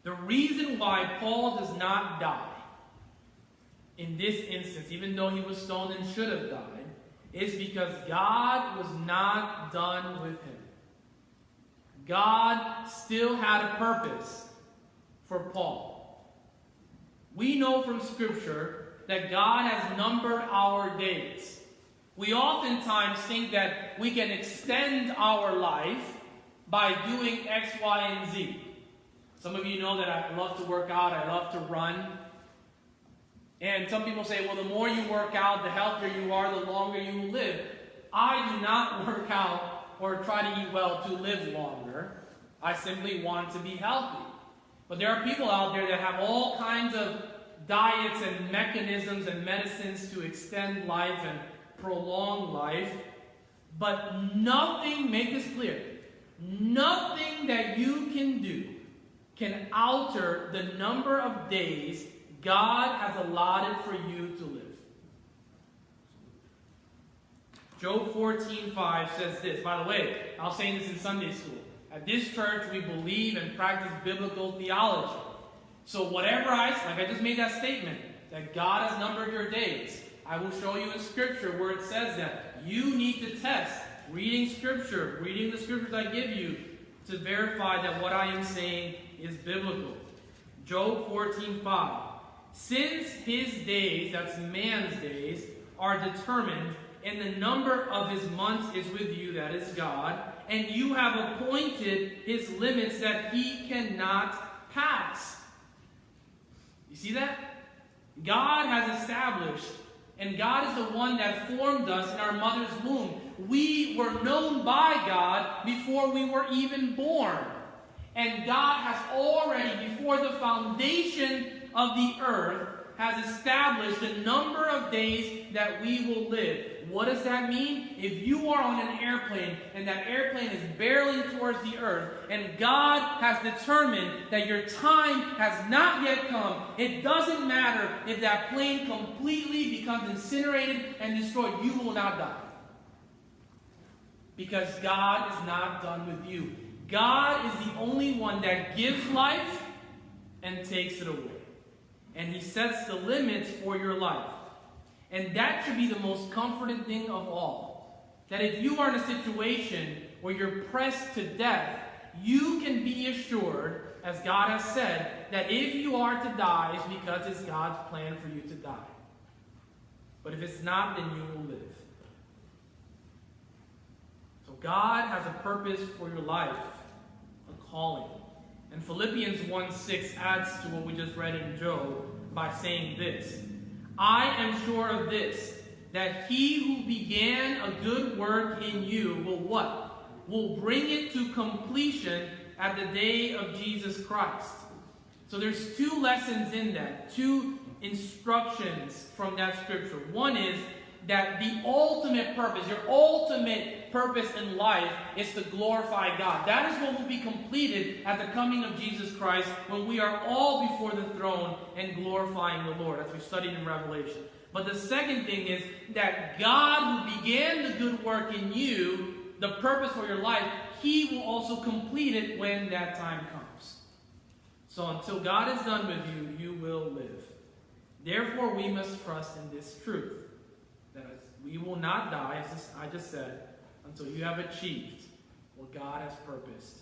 The reason why Paul does not die in this instance, even though he was stoned and should have died, is because God was not done with him. God still had a purpose for Paul. We know from Scripture that God has numbered our days. We oftentimes think that we can extend our life by doing X, Y, and Z. Some of you know that I love to work out, I love to run. And some people say, well, the more you work out, the healthier you are, the longer you will live. I do not work out or try to eat well to live longer. I simply want to be healthy. But there are people out there that have all kinds of diets and mechanisms and medicines to extend life and prolong life. But nothing, make this clear, nothing that you can do can alter the number of days God has allotted for you to live. Job 14:5 says this. By the way, I was saying this in Sunday school. At this church, we believe and practice biblical theology. So whatever like I just made that statement, that God has numbered your days. I will show you in Scripture where it says that. You need to test reading Scripture, reading the Scriptures I give you, to verify that what I am saying is biblical. Job 14:5. Since his days, that's man's days, are determined, and the number of his months is with you, that is God, and you have appointed his limits that he cannot pass. You see that? God has established, and God is the one that formed us in our mother's womb. We were known by God before we were even born. And God has already, before the foundation of the earth, has established the number of days that we will live. What does that mean? If you are on an airplane and that airplane is barreling towards the earth and God has determined that your time has not yet come, it doesn't matter if that plane completely becomes incinerated and destroyed, you will not die. Because God is not done with you. God is the only one that gives life and takes it away. And he sets the limits for your life. And that should be the most comforting thing of all. That if you are in a situation where you're pressed to death, you can be assured, as God has said, that if you are to die, it's because it's God's plan for you to die. But if it's not, then you will live. So God has a purpose for your life, a calling. And Philippians 1:6 adds to what we just read in Job by saying this. I am sure of this, that he who began a good work in you will what? Will bring it to completion at the day of Jesus Christ. So there's two lessons in that, two instructions from that scripture. One is that the ultimate purpose, your ultimate purpose in life is to glorify God. That is what will be completed at the coming of Jesus Christ when we are all before the throne and glorifying the Lord, as we studied in Revelation. But the second thing is that God who began the good work in you, the purpose for your life, he will also complete it when that time comes. So until God is done with you, you will live. Therefore, we must trust in this truth. That we will not die, as I just said, until you have achieved what God has purposed